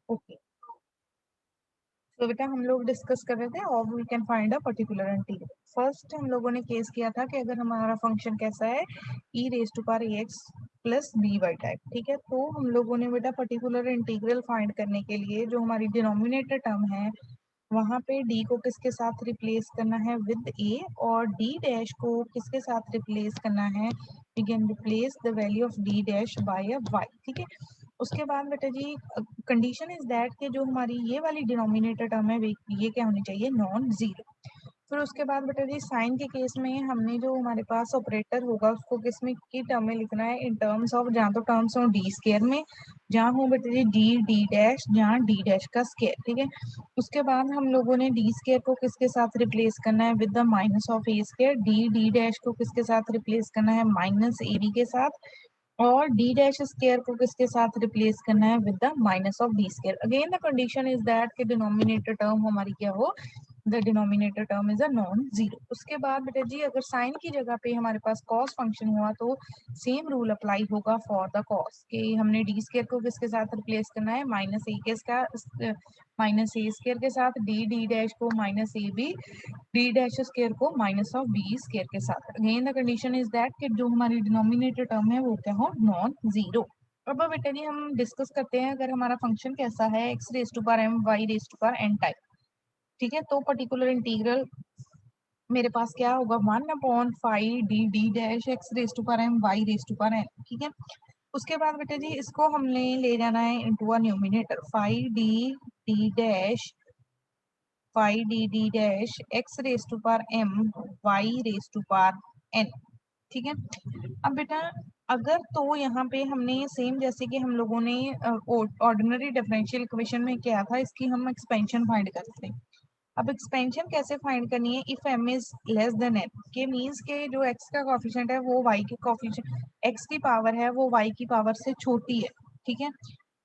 Okay, तो बेटा हम लोग डिस्कस कर रहे थे और we can find a particular integral. First हम लोगों ने केस किया था कि अगर हमारा फंक्शन कैसा है, E raise to power X plus B Y type, ठीक है। तो हम लोगों ने बेटा पर्टिकुलर इंटीग्रल फाइंड करने के लिए जो हमारी डिनोमिनेटर टर्म है वहां पे डी को किसके साथ रिप्लेस करना है, विद ए, और डी डैश को किसके साथ रिप्लेस करना है, we can replace the value of D dash by a Y, ठीक है। उसके बाद बेटा जी कंडीशन इज दैट कि जो हमारी ये वाली डिनोमिनेटर टर्म है ये क्या होनी चाहिए, नॉन जीरो। फिर उसके बाद बेटा जी साइन के केस में हमने जो हमारे पास ऑपरेटर होगा उसको किस में की टर्म में लिखना है, इन टर्म्स ऑफ, जहाँ तो टर्म्स हो डी स्केयर में, जहाँ हो बेटा जी डी डी डैश, जहाँ डी डैश का स्केयर, ठीक है। उसके बाद हम लोगों ने डी स्केयर को किसके साथ रिप्लेस करना है, with the minus of a square. D D dash को किसके साथ रिप्लेस करना है, माइनस ए बी के साथ। और डी डैश स्केयर को किसके साथ रिप्लेस करना है, with the minus of D square. Again the condition is that कि डिनोमिनेटर टर्म हमारी क्या हो, the denominator term is a non zero. उसके बाद बेटा जी अगर साइन की जगह पे हमारे पास कॉस फंक्शन हुआ तो सेम रूल अप्लाई होगा फॉर द कॉस, कि हमने डी स्केयर को किसके साथ रिप्लेस करना है, माइनस ए के माइनस ए स्केयर के साथ, डी डी डैश को minus A B, D dash square को माइनस ऑफ बी स्केयर के साथ। Again the condition is that कि जो हमारी डिनोमिनेटर टर्म है वो क्या हो, नॉन जीरो। अब बेटा जी हम डिस्कस करते हैं अगर हमारा फंक्शन कैसा है, X raise to power M Y raise to power N type, ठीक है। तो पर्टिकुलर इंटीग्रल मेरे पास क्या होगा, 1/5 D D dash X raise to power M Y raise to power N, ठीक है। उसके बाद बेटा जी इसको हमने ले जाना है into a numerator, 5 D dash X raise to power M Y raise to power N, ठीक है। अब बेटा अगर तो यहाँ पे हमने सेम जैसे कि हम लोगों ने ऑर्डिनरी डिफरेंशियल इक्वेशन में किया था, इसकी हम एक्सपेंशन फाइंड करते हैं। अब एक्सपेंशन कैसे फाइंड करनी है, if m is less than n, के मीन्स के जो x का कॉफिशिएंट है वो y के कॉफिशिएंट, x की पावर है वो y की पावर से छोटी है, ठीक है।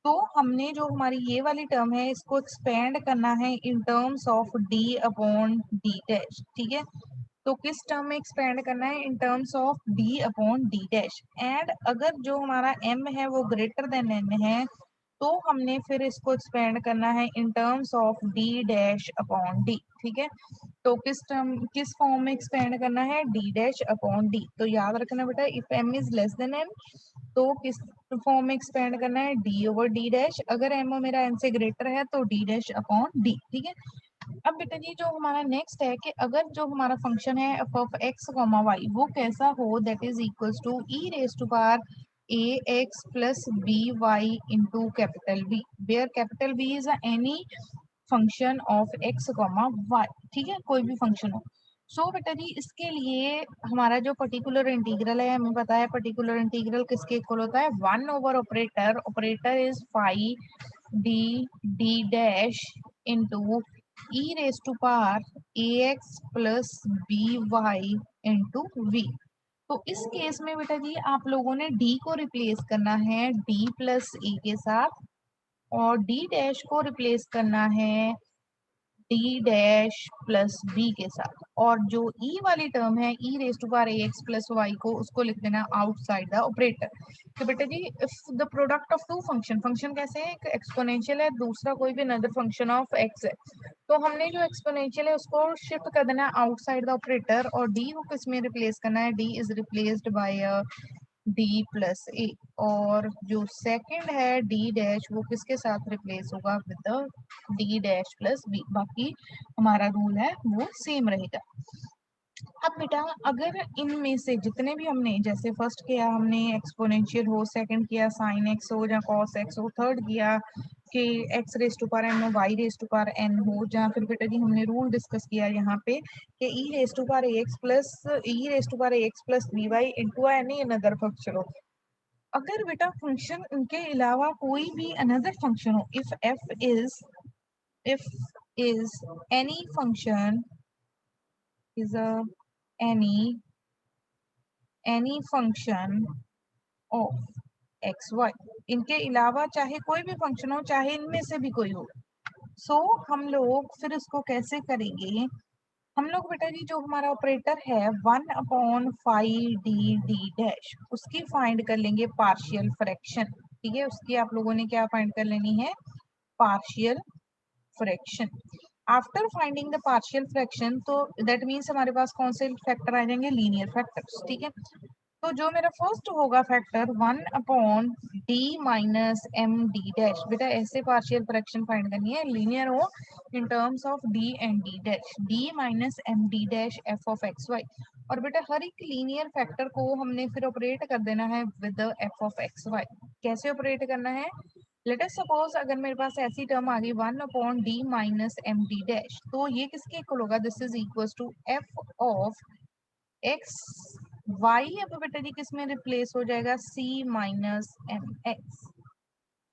तो हमने जो हमारी ये वाली टर्म है इसको एक्सपेंड करना है इन terms of d upon d dash, ठीक है। तो किस टर्म में एक्सपेंड करना है, इन terms of d upon d dash. And अगर जो हमारा m है वो ग्रेटर देन n है तो हमने फिर इसको एक्सपेंड करना है इन terms of d dash upon d, ठीक है। तो किस फॉर्म में एक्सपेंड करना है, d डैश अपॉन d। तो याद रखना बेटा if m is less than n तो किस फॉर्म में एक्सपेंड करना है, d ओवर d डैश। अगर m मेरा n से ग्रेटर है तो d डैश अपॉन d, ठीक है। अब बेटा जी जो हमारा नेक्स्ट है कि अगर जो हमारा फंक्शन है F of x comma Y वो कैसा हो, that is equals to E raise to power A X plus B Y into capital B, where capital B is any function of x comma Y, ठीक है, कोई भी function हो। सो बेटा जी इसके लिए हमारा जो पर्टिकुलर इंटीग्रल है हमें पता है पर्टिकुलर इंटीग्रल किसके इक्वल होता है, 1 over operator, operator is 5 D dash into e raise to power ax plus B Y into V. तो इस केस में बेटा जी आप लोगों ने d को रिप्लेस करना है d प्लस ए के साथ, और d डैश को रिप्लेस करना है d डैश प्लस b के साथ, और जो e वाली टर्म है e raise to power ax plus y को उसको लिख देना आउटसाइड द ऑपरेटर। तो बेटा जी if the product of two function, function कैसे है, एक एक्सपोनेंशियल है दूसरा कोई भी अनदर फंक्शन ऑफ x है, तो हमने जो एक्सपोनेंशियल है उसको शिफ्ट कर देना है आउटसाइड द ऑपरेटर, और d को किस में रिप्लेस करना है, d is replaced by d plus A, और जो सेकंड है d डैश वो किसके साथ रिप्लेस होगा, with the d dash plus b, बाकी हमारा रूल है वो सेम रहेगा। अब बेटा अगर इनमें से जितने भी हमने जैसे फर्स्ट किया हमने एक्सपोनेंशियल हो, सेकंड किया साइन एक्स हो या कॉस एक्स हो, थर्ड किया कि X raise to power N Y raise to power N हो, जहाँ फिर बेटा जी हमने रूल डिस्कस किया यहाँ पे कि E raise to power X plus B Y into any another function हो। अगर बेटा फंक्शन उनके अलावा कोई भी अनदर फंक्शन हो, if is any function is a any function of X Y, इनके अलावा चाहे कोई भी फंक्शन हो चाहे इनमें से भी कोई हो, सो हम लोग फिर इसको कैसे करेंगे, हम लोग बेटा जी जो हमारा ऑपरेटर है 1/5 डी डी डैश उसकी फाइंड कर लेंगे पार्शियल फ्रैक्शन, ठीक है। उसकी आप लोगों ने क्या फाइंड कर लेनी है, partial fraction. After finding the partial fraction, तो दैट मीन्स हमारे पास कौन से फैक्टर आ जाएंगे, लीनियर फैक्टर्स, ठीक है। तो जो मेरा फर्स्ट होगा factor 1/d minus M D dash, बेटा ऐसे पार्शियल फ्रैक्शन फाइंड करनी है लीनियर हो in terms of d and d dash, d minus M D dash F of x Y. और बेटा हर एक लीनियर फैक्टर को हमने फिर ऑपरेट कर देना है with F of x Y. कैसे ऑपरेट करना है, लेट अस सपोज अगर मेरे पास ऐसी टर्म आ गई 1/d minus M D dash, तो ये किसके इक्वल होगा, this is equal to f of x y. अब बेटा जी किस में रिप्लेस हो जाएगा, c minus m x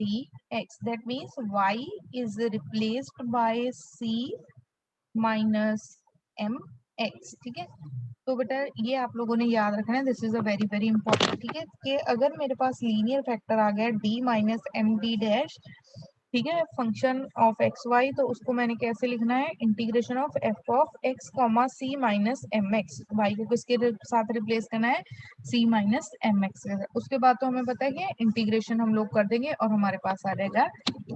d x, that means y is replaced by c minus m x, ठीक है। तो बेटा ये आप लोगों ने याद रखना है, this is a very very important, ठीक है। कि अगर मेरे पास लीनियर फैक्टर आ गया d minus M D dash, ठीक है, फंक्शन ऑफ एक्स वाई, तो उसको मैंने कैसे लिखना है, integration of f of x comma c minus m x, y को किसके साथ रिप्लेस करना है, सी माइनस एम एक्स के साथ। उसके बाद तो हमें पता है कि इंटीग्रेशन हम लोग कर देंगे और हमारे पास आ जाएगा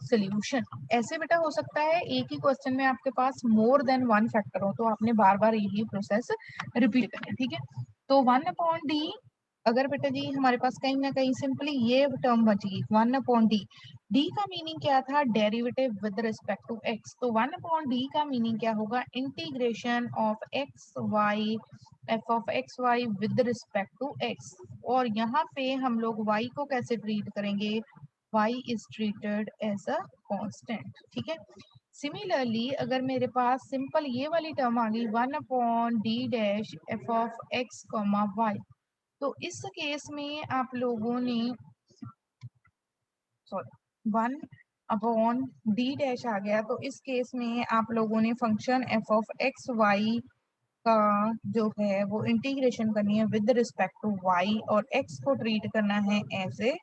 सोल्यूशन। ऐसे बेटा हो सकता है एक ही क्वेश्चन में आपके पास मोर देन वन फैक्टर हो, तो आपने बार बार यही प्रोसेस रिपीट करना है, ठीक है। तो 1/d, अगर बेटा जी हमारे पास कहीं ना कहीं सिंपली ये टर्म बच गई 1/d, d का मीनिंग क्या था, derivative with respect to x, तो 1/d का मीनिंग क्या होगा, integration of x y f of x y with respect to x। और यहाँ पे हम लोग y को कैसे ट्रीट करेंगे, y is treated as a constant, ठीक है। सिमिलरली अगर मेरे पास सिंपल ये वाली टर्म आ गई 1/d dash F of x comma y, तो इस केस में आप लोगों ने सॉरी 1/d डैश आ गया, तो इस केस में आप लोगों ने function f of x y का जो है वो इंटीग्रेशन करनी है विद रिस्पेक्ट टू y, और x को ट्रीट करना है एज ए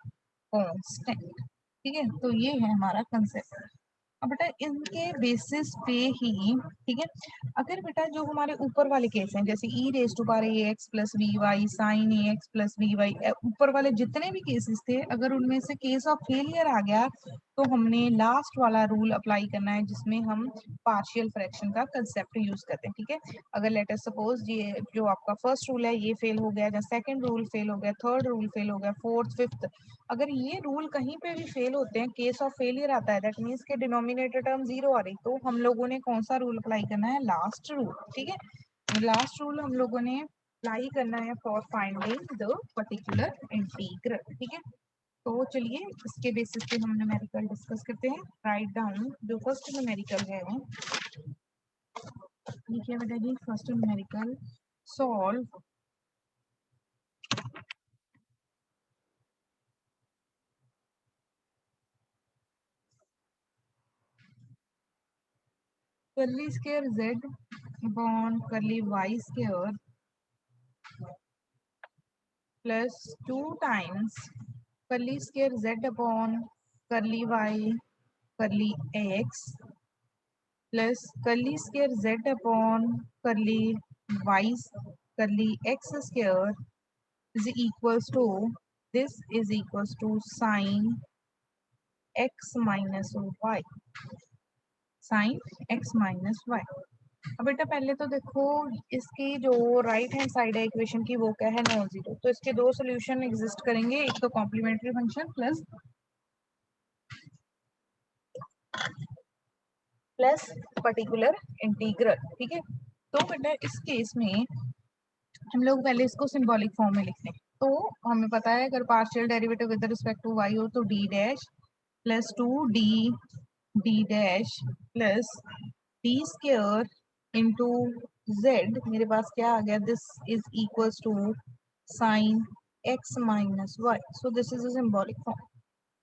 कांस्टेंट, ठीक है। तो ये है हमारा कंसेप्ट। अब बेटा इनके बेसिस पे ही, ठीक है, अगर बेटा जो हमारे ऊपर वाले केस हैं जैसे E raise to power A X plus B Y sine A X plus B Y, ऊपर वाले जितने भी केसेस थे, अगर उनमें से केस ऑफ फेलियर आ गया तो हमने लास्ट वाला रूल अप्लाई करना है जिसमें हम पार्शियल फ्रैक्शन का कंसेप्ट यूज करते हैं, ठीक है। अगर लेट अस सपोज ये जो आपका फर्स्ट रूल है ये फेल हो गया, या सेकंड रूल फेल हो गया, थर्ड रूल फेल हो गया, फोर्थ फिफ्थ, अगर ये रूल कहीं पे भी फेल होते हैं, केस ऑफ फेलियर आता है, दैट मीन्स के डिनोमिनेटर टर्म जीरो आ रही, तो हम लोगों ने कौन सा रूल अप्लाई करना है, लास्ट रूल, ठीक है। लास्ट रूल हम लोगों ने अप्लाई करना है for finding the particular integral, ठीक है। तो चलिए इसके बेसिस पे हम न्यूमेरिकल डिस्कस करते हैं। राइट डाउन जो फर्स्ट न्यूमेरिकल है, ठीक है बेटा जी, first numerical solve curly square z upon curly y square plus 2 times curly square z upon curly y curly x plus curly square z upon curly y curly x square is equals to, this is equals to sin x minus y, sin x minus y। अब बेटा पहले तो देखो इसकी जो right hand side है equation की वो क्या है, नॉन जीरो, तो इसके दो सोल्यूशन एग्जिस्ट करेंगे, एक तो complementary function plus particular integral, ठीक है। तो बेटा इस केस में हम लोग पहले इसको सिंबॉलिक फॉर्म में लिखते हैं, तो हमें पता है अगर partial derivative with respect to y हो तो d dash plus 2d d dash plus d square into z, मेरे पास क्या आ गया, this is equals to sine x minus y, so this is a symbolic form.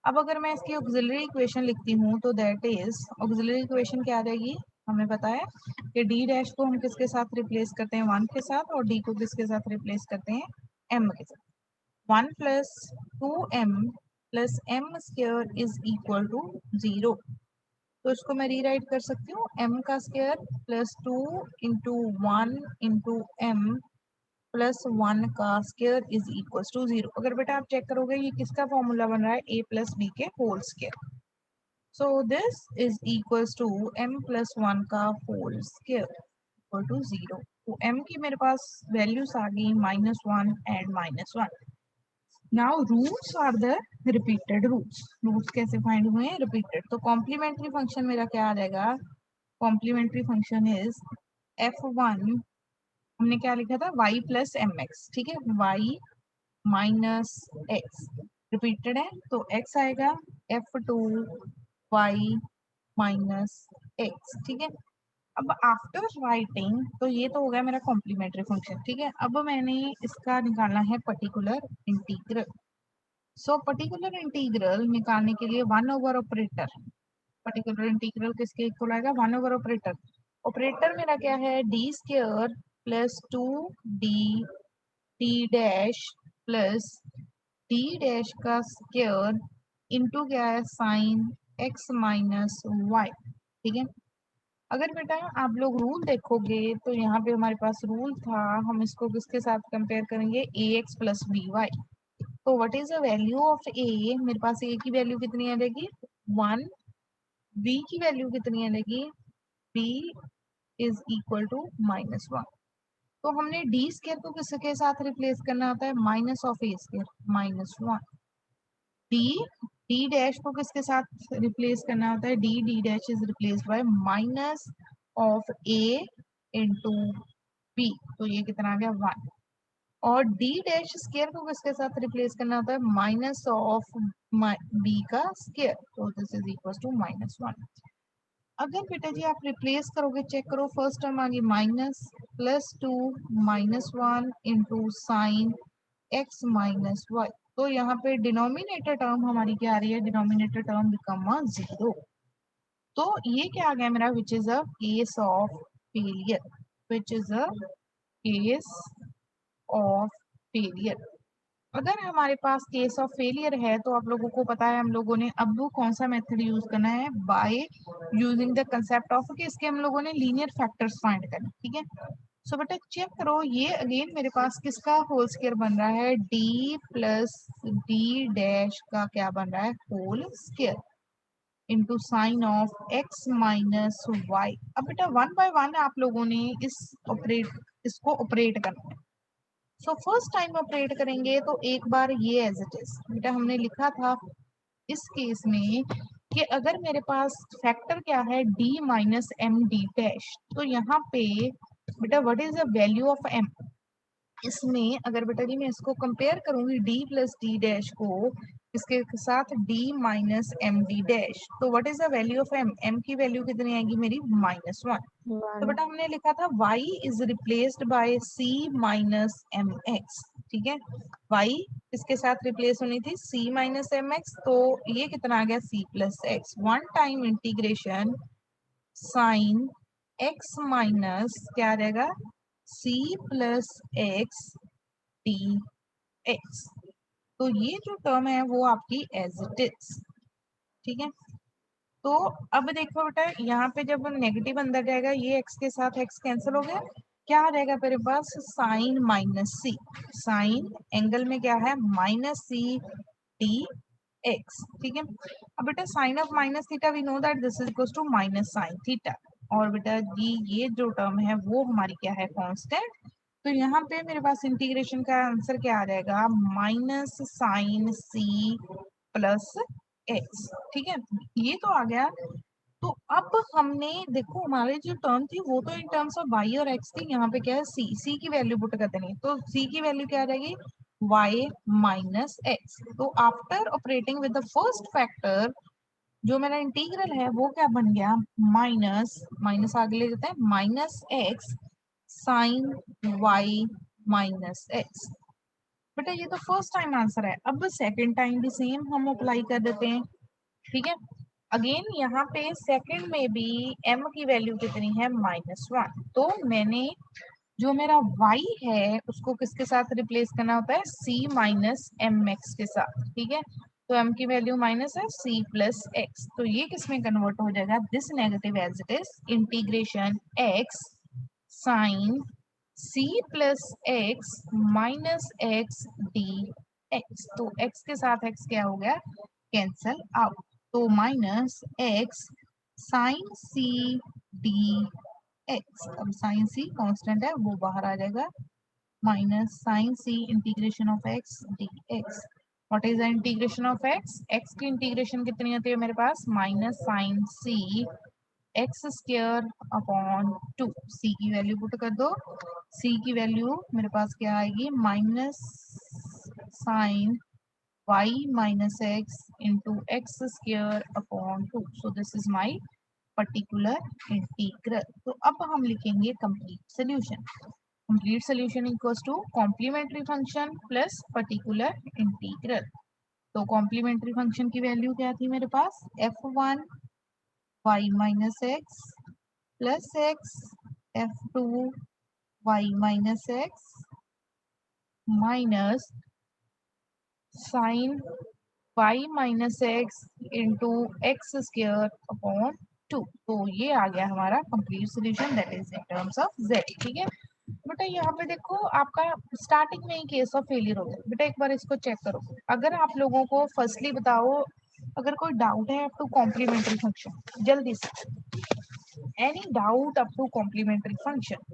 अब अगर मैं इसकी ऑक्सिलरी इक्वेशन लिखती हूँ तो दैट इज, ऑक्सिलरी इक्वेशन क्या आ जाएगी, हमें पता है कि डी डैश को हम किसके साथ रिप्लेस करते हैं, 1 के साथ, और डी को किसके साथ रिप्लेस करते हैं, m के साथ। 1 plus 2m plus m square is equal to 0, तो इसको मैं रीराइट कर सकती हूँ m का square plus 2 into 1 into m plus 1 का स्क्वायर इज इक्वल टू 0। अगर बेटा आप चेक करोगे ये किसका फॉर्मूला बन रहा है, a प्लस बी के whole square, so this is equals to m+1 का होल स्क्वायर इक्वल टू 0। तो m की मेरे पास वैल्यूज आ गई -1 and -1। Now roots are the repeated roots. Roots कैसे फाइंड हुए हैं? रिपीटेड। तो कॉम्प्लीमेंट्री फंक्शन मेरा क्या आ जाएगा? कॉम्प्लीमेंट्री फंक्शन इज f1, हमने क्या लिखा था? y प्लस एम एक्स, ठीक है, y माइनस एक्स रिपीटेड है तो x आएगा f2 y माइनस एक्स, ठीक है। अब आफ्टर राइटिंग, तो ये तो हो गया मेरा कॉम्प्लीमेंट्री फंक्शन, ठीक है। अब मैंने इसका निकालना है particular integral. So particular integral निकालने के लिए one over operator, particular integral किसके इक्वल आएगा? One over operator. ऑपरेटर मेरा क्या है? D square plus 2d D dash plus D dash का स्क्वायर इंटू क्या है? साइन एक्स माइनस वाई, ठीक है। अगर बेटा आप लोग रूल देखोगे तो यहाँ पे हमारे पास रूल था, हम इसको किसके साथ कंपेयर करेंगे? A X plus B Y. तो what is the value of A? मेरे पास ए की वैल्यू कितनी आएगी? 1। बी की वैल्यू कितनी आएगी? B is equal to -1। तो हमने डी स्केयर को किसके साथ रिप्लेस करना होता है? Minus of a square, -1। D D dash को किसके साथ रिप्लेस करना होता है? D D dash is replace by minus of a into b. तो ये कितना आ गया? 1। और डी डैश स्केयर को किसके साथ रिप्लेस करना होता है? माइनस ऑफ बी का स्केयर, तो दिस इज इक्वल टू -1। अगर बेटा जी आप रिप्लेस करोगे, चेक करो, फर्स्ट टर्म आ गई -+2 -1 into sine x minus y. तो यहाँ पे डिनोमिनेटर टर्म हमारी क्या आ रही है? Denominator term become 0। तो ये क्या आ गया मेरा? Which is a case of failure, which is a case of failure. अगर हमारे पास केस ऑफ फेलियर है तो आप लोगों को पता है हम लोगों ने अब कौन सा मेथड यूज करना है? By using the concept of कि इसके हम लोगों ने लीनियर फैक्टर्स फाइंड करने, ठीक है। सो बेटा चेक करो, ये अगेन मेरे पास किसका होल स्क्वायर बन रहा है? डी प्लस डी डैश का क्या बन रहा है? Whole square into sine of x minus y. अब बेटा वन बाय वन आप लोगों ने इसको ऑपरेट करना है। सो फर्स्ट टाइम ऑपरेट करेंगे तो एक बार ये एज इट इज बेटा हमने लिखा था इस केस में कि अगर मेरे पास फैक्टर क्या है? d minus M D dash. तो यहाँ पे बेटा what is the value of m? इसमें अगर बेटा जी मैं इसको कंपेयर करूंगी d प्लस डी डैश को इसके साथ d minus M D dash, तो what is the value of m? m की वैल्यू कितनी आएगी मेरी? -1। तो 1। बेटा हमने लिखा था y is replaced by c minus m x, ठीक है। y इसके साथ रिप्लेस होनी थी c माइनस एम एक्स, तो ये कितना आ गया? c plus x. One time integration sine x minus क्या आ जाएगा? c plus x d x. तो ये जो टर्म है वो आपकी एज इट इज, ठीक है। तो अब देखो बेटा यहाँ पे जब नेगेटिव अंदर जाएगा, ये x के साथ x कैंसिल हो गया, क्या आ जाएगा मेरे पास? साइन माइनस सी। साइन एंगल में क्या है? -c डी एक्स, ठीक है। अब बेटा sine of minus theta we know that this is equal to minus sine theta. और बेटा जी ये जो टर्म है वो हमारी क्या है? कांस्टेंट। तो यहाँ पे मेरे पास इंटीग्रेशन का आंसर क्या आ जाएगा? Minus sine c plus x, ठीक है। ये तो आ गया। तो अब हमने देखो हमारे जो टर्म थी वो तो इन टर्म्स ऑफ y और x थी, यहाँ पे क्या है? c की वैल्यू पुट कर देनी है, तो c की वैल्यू क्या आ जाएगी? y minus x. तो after operating with the first factor जो मेरा इंटीग्रल है वो क्या बन गया? माइनस माइनस आगे ले जाते हैं, -x sine y minus x. बेटा ये तो फर्स्ट टाइम आंसर है। अब सेकेंड टाइम भी सेम हम अप्लाई कर देते हैं, ठीक है। अगेन यहाँ पे सेकंड में भी m की वैल्यू कितनी है? -1। तो मैंने जो मेरा y है उसको किसके साथ रिप्लेस करना होता है? c माइनस एम एक्स के साथ, ठीक है। तो m की वैल्यू माइनस है c प्लस एक्स, तो ये किस में कन्वर्ट हो जाएगा? This negative as it is integration x sine c plus x minus x d x. तो x के साथ x क्या हो गया? Cancel out. तो minus x sine c d x. अब साइन सी कांस्टेंट है वो बाहर आ जाएगा, minus sine c integration of x d x. What is the integration of x? X की इंटीग्रेशन कितनी होती है मेरे पास? माइनस साइन सी एक्स स्क्वायर अपॉन 2। सी की वैल्यू पुट कर दो, सी की वैल्यू मेरे पास क्या आएगी? Minus sine y minus x into x square upon 2. So this is my particular integral. तो अब हम लिखेंगे complete solution. Complete solution equals to complementary function plus particular integral. तो complementary function की वैल्यू क्या थी मेरे पास? f1 y minus x plus x, f2 y minus x minus sin y minus x into x square upon 2। तो ये आ गया हमारा complete solution, that is in terms of z। ठीक है बेटा, यहाँ पे देखो आपका स्टार्टिंग में ही केस ऑफ फेलियर हो गया बेटा। एक बार इसको चेक करो। अगर आप लोगों को फर्स्टली बताओ, अगर कोई डाउट है अप टू कॉम्प्लीमेंट्री फंक्शन, जल्दी से any doubt up to complementary function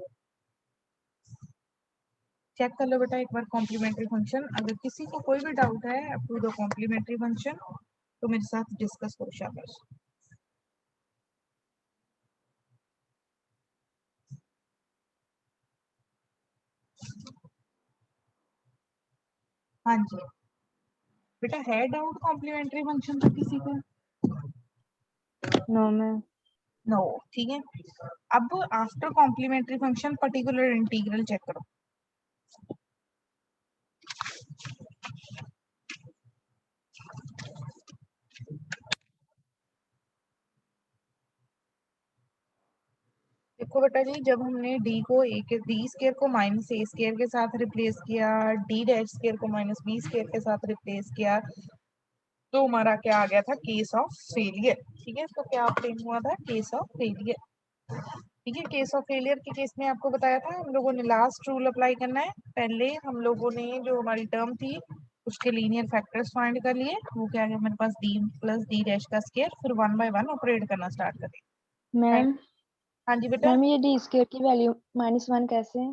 check कर लो बेटा एक बार कॉम्प्लीमेंट्री फंक्शन। अगर किसी को कोई भी डाउट है up to the complementary function तो मेरे साथ डिस्कस करो, शाबाश। हाँ जी बेटा, है डाउट कॉम्प्लीमेंट्री फंक्शन तो किसी को? No ma'am. नो, ठीक है। अब after complementary function particular integral check करो। देखो बेटा जी, जब हमने डी को ए के डी स्केयर को माइनस ए स्केयर के साथ रिप्लेस किया, डी डैश स्केयर को माइनस बी स्केयर के साथ रिप्लेस किया, तो हमारा क्या आ गया था? Case of failure. ठीक है, तो क्या फ्रेम हुआ था? Case of failure. ठीक है, केस ऑफ फेलियर के केस में आपको बताया था हम लोगों ने लास्ट रूल अप्लाई करना है। पहले हम लोगों ने जो हमारी टर्म थी उसके लीनियर फैक्टर्स फाइंड कर लिए। वो क्या है मेरे पास? डी प्लस डी डैश का स्केयर, फिर 1 बाय 1 ऑपरेट करना स्टार्ट करें। मैम हाँ जी बेटा। मैम ये डी स्क्वायर की वैल्यू -1 कैसे है?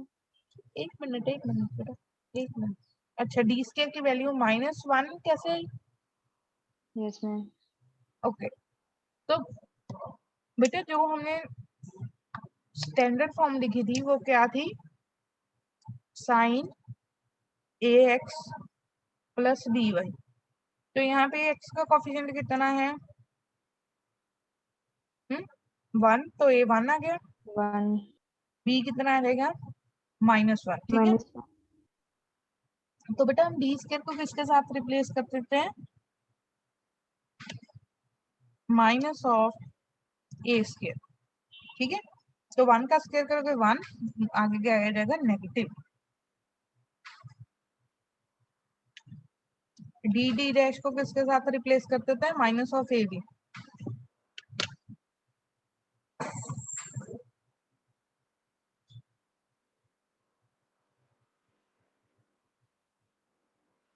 एक मिनट बेटा, एक मिनट। अच्छा, डी स्केयर की वैल्यू -1 कैसे आई? Yes ma'am. ओके, तो बेटा जो हमने स्टैंडर्ड फॉर्म लिखी थी वो क्या थी? Sign A X plus B Y. तो यहाँ पे एक्स का कॉफिशिएंट कितना है? 1, तो ए 1 आ गया। 1 बी कितना आ जाएगा? -1। ठीक है, -1। तो बेटा हम डी स्केयर को किसके साथ रिप्लेस कर सकते हैं? Minus of a square. ठीक है, तो 1 का स्केयर करोगे 1, आगे क्या आ जाएगा? नेगेटिव। डी डी डैश को किसके साथ रिप्लेस कर देते हैं? Minus of a b.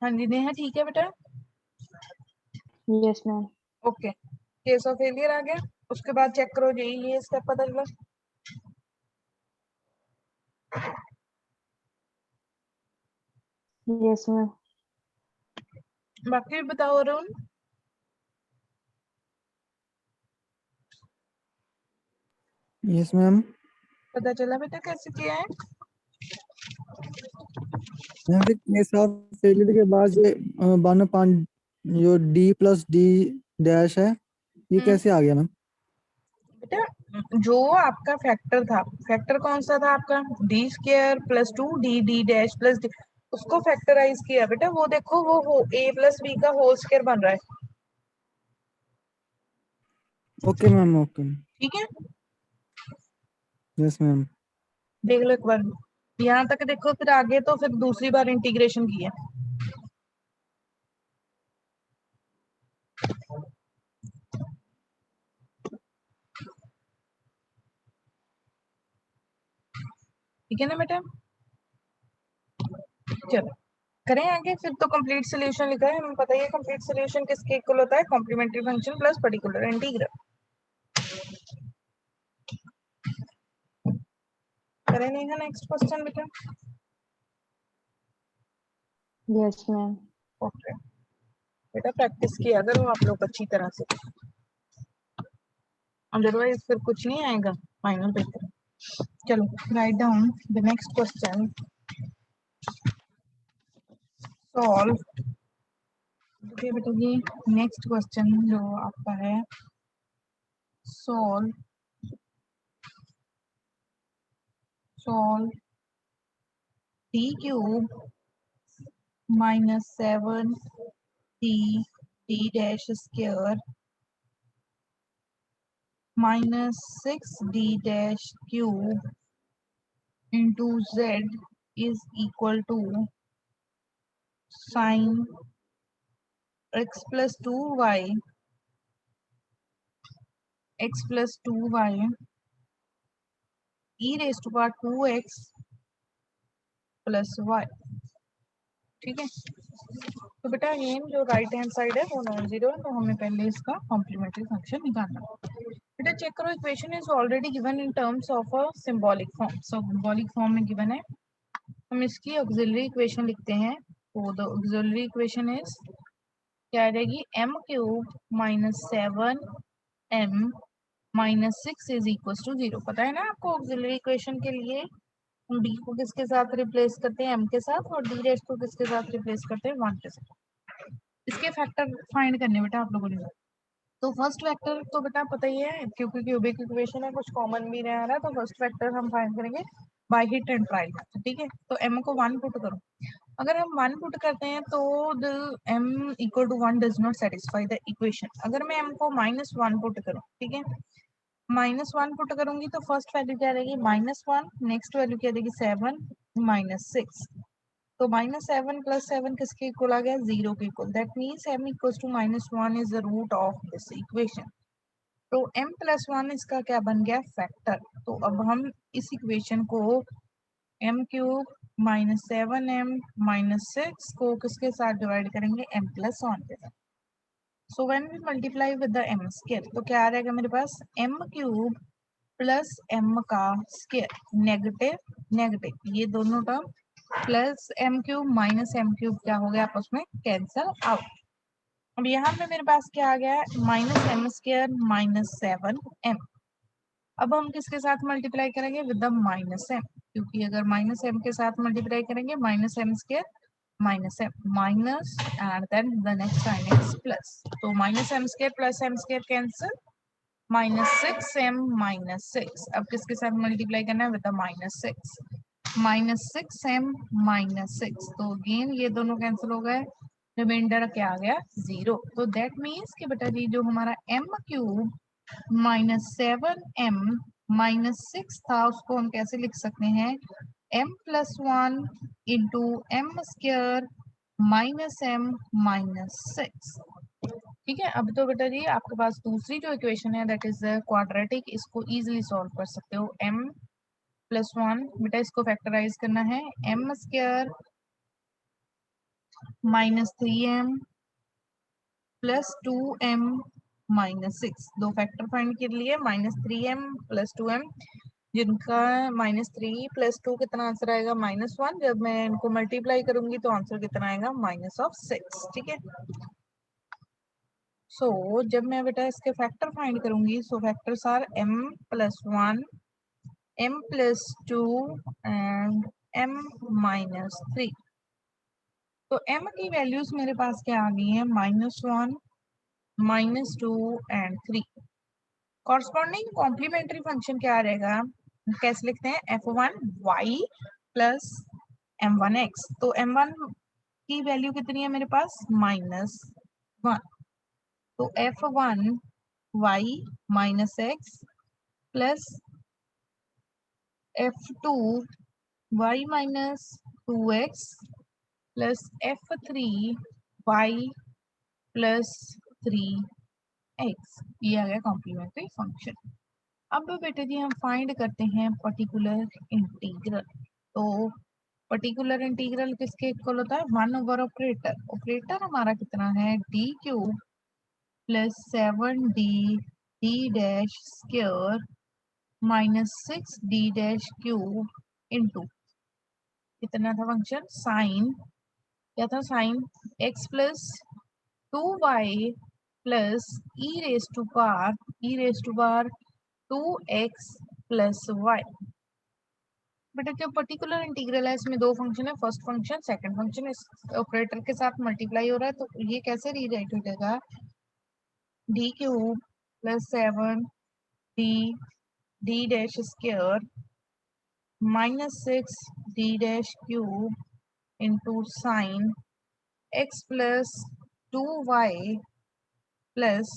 हाँ जी नेहा, ठीक है बेटा। Yes ma'am. Okay, case of failure आ गया। उसके बाद चेक करो ये स्टेप पता चला। Yes ma'am. बाकी बताओ अरुण। Yes ma'am. पता चला बेटा कैसे किया है? यहाँ पे केस ऑफ फेलियर के बाद ये 1/5 जो डी प्लस डी डैश है ये कैसे आ गया मैम? बेटा जो आपका फैक्टर था, फैक्टर कौन सा था आपका? D square plus 2 D D dash plus D, उसको फैक्टराइज किया बेटा। वो देखो वो ए प्लस बी का होल स्क्वायर बन रहा है। Okay ma'am, okay. ठीक है, यस मैम। देख लो एक बार, यहाँ तक देखो, फिर आगे तो फिर दूसरी बार इंटीग्रेशन की है। ठीक है ना बेटा? चलो करें आगे, फिर तो कंप्लीट सोल्यूशन लिखा है, हमें पता ही है कंप्लीट सोल्यूशन किसके इक्वल होता है, complementary function plus particular integral. करें नेहा नेक्स्ट क्वेश्चन बेटा। Yes ma'am. ओके बेटा, प्रैक्टिस किया करो आप लोग अच्छी तरह से, अदरवाइज फिर कुछ नहीं आएगा फाइनल पेपर। चलो write down the next question, solve. देखिए बेटा ये नेक्स्ट क्वेश्चन जो आपका है, solve solve T cube minus 7t t dash square minus 6d dash cube into z is equal to sine x plus 2y e raised to power 2x plus y। ठीक है, तो बेटा ये जो right hand side है वो non zero है, तो हमें पहले इसका कॉम्प्लीमेंट्री फंक्शन निकालना है। बेटा चेक करो, equation is already given in terms of a symbolic form, symbolic form में गिवन है। हम इसकी ऑक्सिलरी इक्वेशन लिखते हैं, तो द ऑक्सिलरी इक्वेशन इज क्या आ जाएगी, m cube minus 7m minus 6 is equal to 0। पता है ना आपको ऑक्सिलरी इक्वेशन के लिए हम d को किसके साथ रिप्लेस करते हैं, m के साथ, और d डैश को किसके साथ रिप्लेस करते हैं, 1 के साथ। इसके फैक्टर फाइंड करने बेटा आप लोगों ने। तो फर्स्ट वेक्टर तो बेटा पता ही है, क्योंकि क्यूबिक इक्वेशन है, कुछ कॉमन भी नहीं आ रहा, तो फर्स्ट वेक्टर हम फाइंड करेंगे बाय हिट एंड ट्रायल। ठीक है, तो m को 1 पुट करो। अगर हम 1 पुट करते हैं तो the m equal to 1 does not satisfy the equation. अगर मैं m को -1 पुट करूं, ठीक है, -1 पुट करूंगी तो फर्स्ट वैल्यू क्या रहेगी, -1, नेक्स्ट वैल्यू क्या रहेगी 7 -6। तो -7 + 7 किसके इक्वल आ गया, 0 के equal. That means m equals to -1 is the root of this equation. तो m + 1 इसका क्या बन गया, फैक्टर। तो अब हम इस इक्वेशन को m cube minus 7m minus 6 को किसके साथ डिवाइड करेंगे, m + 1 के साथ। So when we multiply with the m square, तो क्या आ जाएगा मेरे पास, m क्यूब प्लस m का स्क्वायर, नेगेटिव नेगेटिव ये दोनों term, plus m cube minus m cube क्या हो गया, आपस में कैंसल आउट। अब यहाँ पे मेरे पास क्या आ गया है, -m² माइनस 7m। अब हम किसके साथ मल्टीप्लाई करेंगे, विद द -m, क्योंकि अगर -m के साथ मल्टीप्लाई करेंगे -m² minus m minus and then the next sign is plus. तो -m² plus m² cancel, -6m minus 6। अब किसके साथ मल्टीप्लाई करना है, विद द -6, -6m माइनस 6। तो अगेन ये दोनों कैंसिल हो गए, रिमाइंडर क्या आ गया, 0। तो दैट मीन्स कि बेटा जी जो हमारा m क्यूब -7m माइनस 6 था, उसको हम कैसे लिख सकते हैं, m + 1 into m² minus m minus 6। ठीक है, अब तो बेटा जी आपके पास दूसरी जो इक्वेशन है दैट इज क्वाड्रेटिक, इसको इजीली सॉल्व कर सकते हो। m + 1 बेटा इसको फैक्टराइज करना है, m² minus 3m plus 2m minus 6। दो फैक्टर फाइंड के लिए, -3m + 2m, जिनका -3 + 2 कितना आंसर आएगा, -1। जब मैं इनको मल्टीप्लाई करूंगी तो आंसर कितना आएगा, -6। ठीक है, सो जब मैं बेटा इसके फैक्टर फाइंड करूंगी, so factors are m + 1, m + 2 and m - 3। तो m की वैल्यूज मेरे पास क्या आ गई है, -1 -2 एंड 3। कॉरस्पॉन्डिंग कॉम्प्लीमेंट्री फंक्शन क्या रहेगा, कैसे लिखते हैं, f1y प्लस m1x। तो m1 की वैल्यू कितनी है मेरे पास, -1। तो f1y minus x plus f2y minus 2x plus f3y plus 3x, ये आ गया कॉम्प्लीमेंट्री फंक्शन। अब बेटे जी हम फाइंड करते हैं पर्टिकुलर इंटीग्रल। तो पर्टिकुलर इंटीग्रल किसके इक्वल होता है, 1 ओवर ऑपरेटर। ऑपरेटर हमारा कितना है, d cube plus 7d d dash square minus 6d dash cube into कितना था फंक्शन, साइन क्या था, sine x plus 2y plus e raise to power 2x plus y। बेटा जो पर्टिकुलर इंटीग्रल है इसमें दो फंक्शन है, फर्स्ट फंक्शन सेकंड फंक्शन, इस ऑपरेटर के साथ मल्टीप्लाई हो रहा है, तो ये कैसे रीराइट हो जाएगा, d cube plus 7d d dash square minus 6d dash cube into sine x plus 2y plus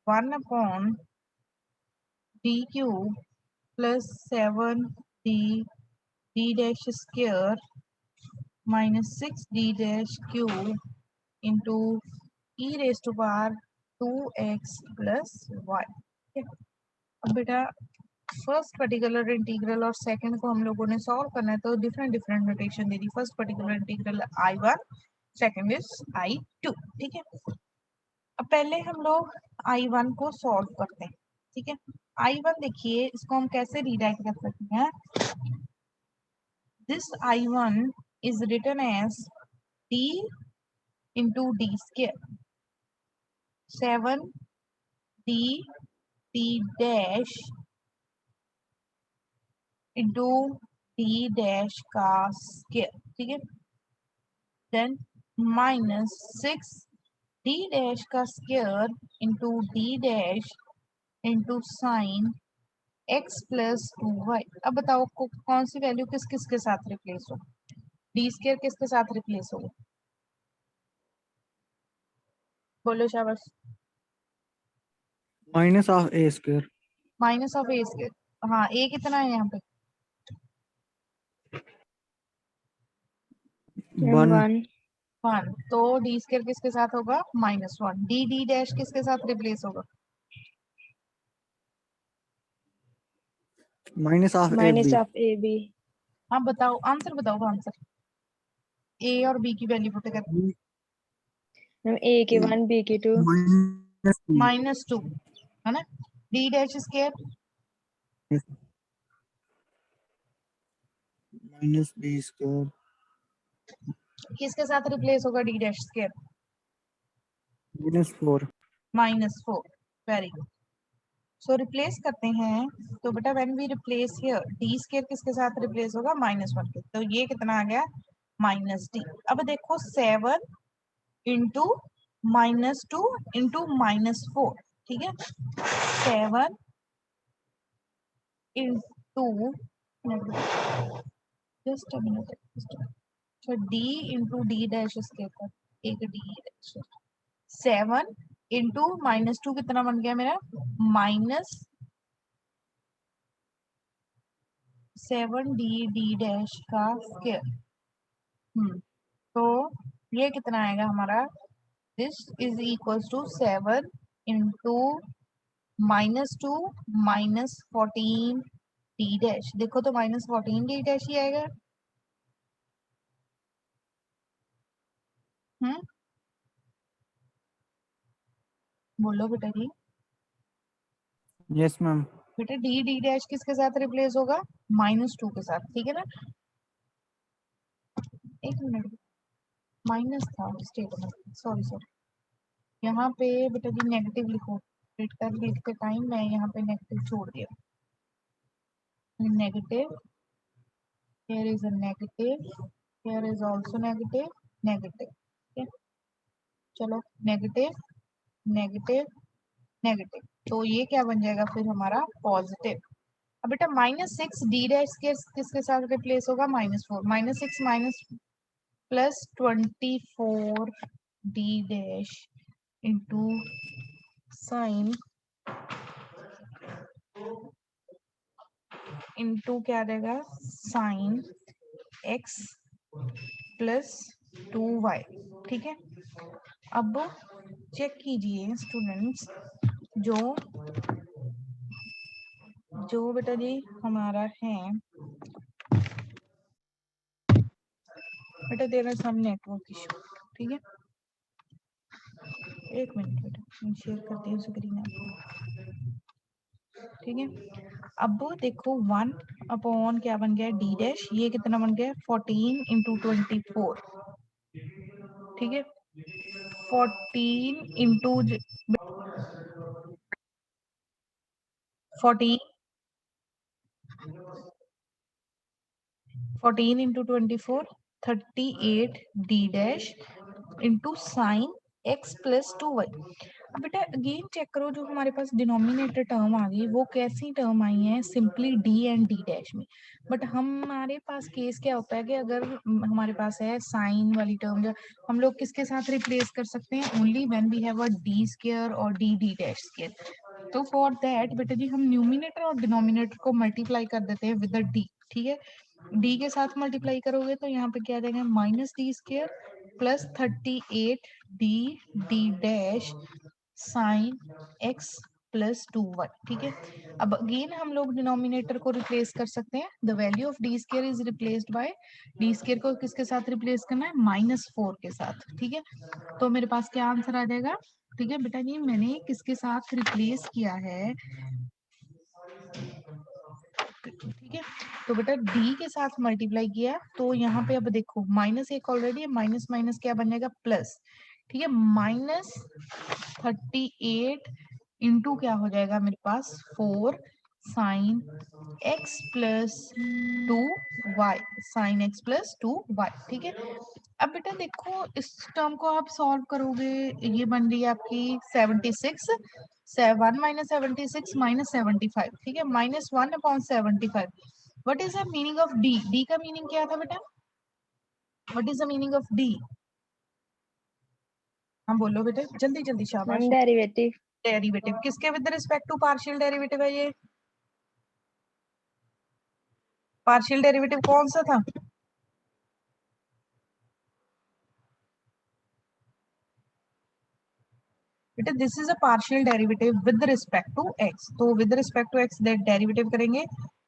1 d cube plus 7d d dash square minus 6d dash cube into e raise to power 2x plus y. अब बेटा first particular integral और second को हम लोगों ने solve करना है, तो डिफरेंट डिफरेंट नोटेशन दे दी। First particular integral I1, second is I2, ठीक है। अब पहले हम लोग I1 को सॉल्व करते हैं, ठीक है। I1 देखिए, इसको हम कैसे रीराइट कर सकते हैं, this I1 is written as d into d square 7d d dash into d dash का स्क्वायर, ठीक है। देन माइनस 6d डैश का square into d dash into sine x plus 2y। अब बताओ कौन सी वैल्यू किस किस के साथ रिप्लेस हो, डी स्क्वायर किसके साथ रिप्लेस होगा, बोलो शाबाश। Minus of A square. Minus of A square, हाँ ए कितना है यहाँ पे, 1 1 1, तो डी स्क्वायर किसके साथ होगा, -1। डी डी डैश किसके साथ रिप्लेस होगा, minus of a minus b. of AB हाँ बताओ आंसर, बताओ आंसर, ए और बी की वैल्यू पुट कर, A के 1 B के 2 -2 है ना, d dash square minus b square किसके साथ रिप्लेस होगा, d dash square -4। -4। Very good. So replace करते हैं, तो बेटा when we replace here d square किसके साथ रिप्लेस होगा, -1 के, तो ये कितना आ गया, -d। अब देखो 7 इंटू -2 इंटू -4, ठीक है। 7 इंटू जस्ट अ मिनट, तो d into D dash square, एक डी डैश 7 इंटू -2 कितना बन गया मेरा, -7d डी डैश का स्क्वायर। तो ये कितना आएगा हमारा, this is equals to 7 into -2 -14 d dash, देखो तो -14 डी डैश ही आएगा। बोलो बेटा जी, यस मैम। बेटा डी डी डैश किसके साथ रिप्लेस होगा, -2 के साथ, ठीक है ना। एक मिनट, माइनस था स्टेटमेंट, सॉरी सॉरी, यहाँ पे बेटा जी नेगेटिव लिखो, लिखते टाइम मैं यहाँ पे नेगेटिव छोड़ दिया, negative, here is a negative, here is also negative, negative, ठीक है। चलो नेगेटिव नेगेटिव नेगेटिव, तो ये क्या बन जाएगा फिर हमारा पॉजिटिव। अब बेटा -6 डी डैश किसके साथ रिप्लेस होगा, -4, -6 minus plus 24 D dash into sine into क्या देगा, साइन x प्लस 2y, ठीक है। अब चेक कीजिए स्टूडेंट्स, जो जो बेटा जी हमारा है बेटा there are some network issue, ठीक है। एक मिनट बेटा, मैं शेयर करती हूँ स्क्रीन आपको, ठीक है। अब देखो 1 अपॉन क्या बन गया डी डैश, ये कितना बन गया 14 इंटू 24, ठीक है। 14 into 14 into 24 38 D dash into sine x plus 2y। अब बेटा अगेन चेक करो, जो हमारे पास डिनोमिनेटर टर्म आ गई वो कैसी टर्म आई है, simply d and d dash में। बट हमारे पास केस क्या होता है कि अगर हमारे पास है साइन वाली टर्म, जो हम लोग किसके साथ रिप्लेस कर सकते हैं, only when we have a d square और d डैश स्क्वायर। तो फॉर दैट बेटा जी हम न्यूमिनेटर और डिनोमिनेटर को मल्टीप्लाई कर देते हैं विद d, ठीक है। d के साथ मल्टीप्लाई करोगे तो यहाँ पे क्या आ जाएगा minus D square plus 38 D dash sign x plus 2y, ठीक है। अब अगेन हम लोग डिनोमिनेटर को रिप्लेस कर सकते हैं, the value of D square is replaced bye, D square को किसके साथ रिप्लेस करना है -4 के साथ, ठीक है। तो मेरे पास क्या आंसर आ जाएगा, ठीक है बेटा जी मैंने किसके साथ रिप्लेस किया है, ठीक है। तो बेटा d के साथ मल्टीप्लाई किया, तो यहाँ पे अब देखो -1 ऑलरेडी है, माइनस माइनस क्या बन जाएगा प्लस, ठीक है। -38 इंटू क्या हो जाएगा मेरे पास 4 sine x plus 2y, sine x plus 2y, ठीक है। अब बेटा देखो इस टर्म को आप सॉल्व करोगे, ये बन रही है आपकी 76, 1 माइनस 76 माइनस 75, ठीक है, -1 upon 75। What is the meaning of d, d का मीनिंग क्या था बेटा, what is the meaning of d, हाँ बोलो बेटे जल्दी जल्दी, शाबाश। Ma'am derivative. डेरिवेटिव किसके with respect to partial derivative है, ये पार्शियल डेरिवेटिव कौन सा था, बेटा this is a partial derivative with respect to x, तो with respect to x derivative करेंगे,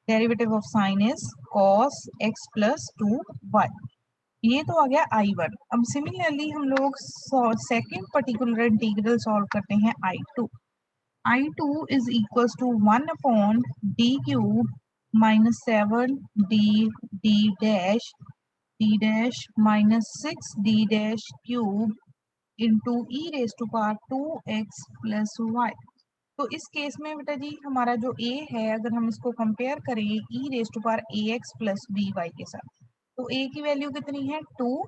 derivative of sine is cos x plus 2y, ये तो आ गया I1। अब सिमिलरली हम लोग सेकंड पर्टिकुलर इंटीग्रल सॉल्व करते हैं I2। I2 is equals to 1 upon d cube minus 7 d dash minus 6 d dash cube into e raised to power 2x plus y। तो इस केस में बेटा जी हमारा जो a है, अगर हम इसको कंपेयर करें e raised to power ax plus by के साथ, तो a की वैल्यू कितनी है 2,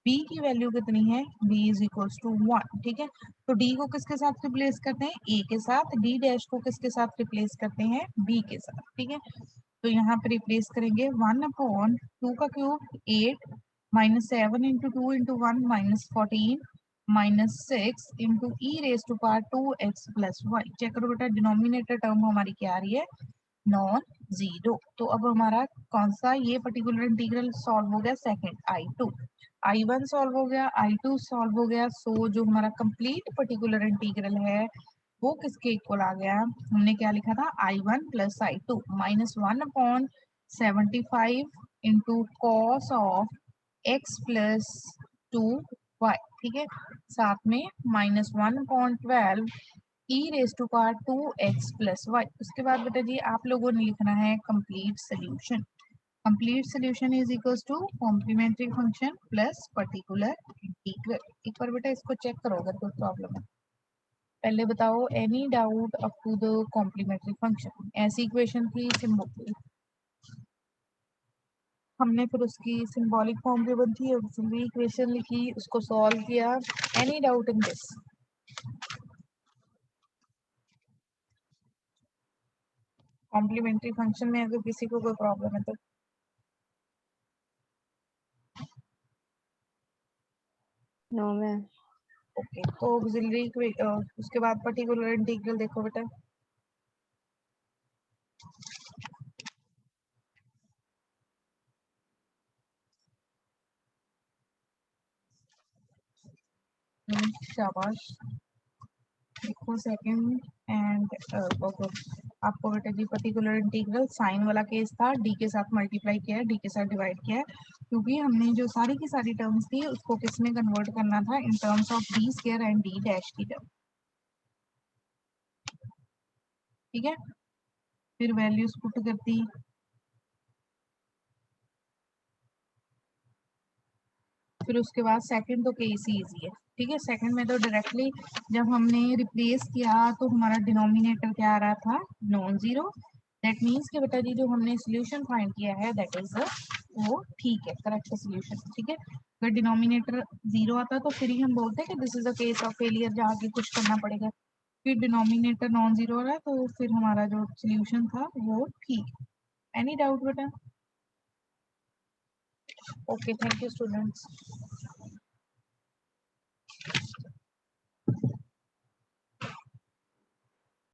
b की वैल्यू कितनी है b इज इक्वल्स टू 1, ठीक है। तो d को किसके साथ रिप्लेस करते हैं a के साथ, d डैश को किसके साथ रिप्लेस करते हैं b के साथ, ठीक है। तो यहाँ पे रिप्लेस करेंगे 1 अपॉन 2 का cube 8 minus 7 into 2 into 1 -14 -6 into e raise to power 2x plus y. Check करो बेटा डिनोमिनेटर टर्म हमारी क्या आ रही है, नॉन जीरो। तो अब हमारा कौन सा ये पर्टिकुलर इंटीग्रल सॉल्व हो गया, सेकंड I2, I1 सॉल्व हो गया, I2 सॉल्व हो गया। सो जो हमारा कंप्लीट पर्टिकुलर इंटीग्रल है वो किसके इक्वल आ गया, हमने क्या लिखा था I1 plus I2 -1 upon 75 into cos of x plus 2y, ठीक है। साथ में -1 अपॉन 12 e raise to power 2x plus y. उसके बाद बेटा जी आप लोगों ने लिखना है complete solution. Complete solution is equals to complementary function plus particular integral. एक बार बेटा इसको चेक करो अगर कोई प्रॉब्लम है, पहले बताओ any doubt up to the complementary function. ऐसी इक्वेशन थी सिंबल, हमने फिर उसकी सिंबॉलिक फॉर्म भी बनती है, उसमें इक्वेशन लिखी, उसको सॉल्व किया। Any doubt in this, complementary function में अगर किसी को कोई प्रॉब्लम है तो नो मैम। ओके। तो ऑक्सिलरी उसके बाद पर्टिकुलर इंटीग्रल देखो बेटा, शाबाश। देखो सेकंड एंड आपको बेटा जी पर्टिकुलर इंटीग्रल साइन वाला केस था, डी के साथ मल्टीप्लाई किया है, डी के साथ डिवाइड किया है, क्योंकि हमने जो सारी की सारी टर्म्स थी उसको किस में कन्वर्ट करना था, इन terms of D square and D dash की टर्म। ठीक है, फिर वैल्यूज पुट कर दी, फिर उसके बाद सेकंड तो केस ही इजी है। ठीक है, सेकंड में तो डायरेक्टली जब हमने रिप्लेस किया तो हमारा डिनोमिनेटर क्या आ रहा था, नॉन जीरो। दैट मीन्स कि बेटा जी जो हमने सोल्यूशन फाइंड किया है दैट इज वो ठीक है, करेक्ट सोल्यूशन। ठीक है, अगर डिनोमिनेटर जीरो आता तो फिर ही हम बोलते हैं कि this is a case of failure, जहाँ आगे कुछ करना पड़ेगा। फिर डिनोमिनेटर नॉन जीरो हो रहा है तो फिर हमारा जो सोल्यूशन था वो ठीक है। एनी डाउट बेटा? Okay, thank you students.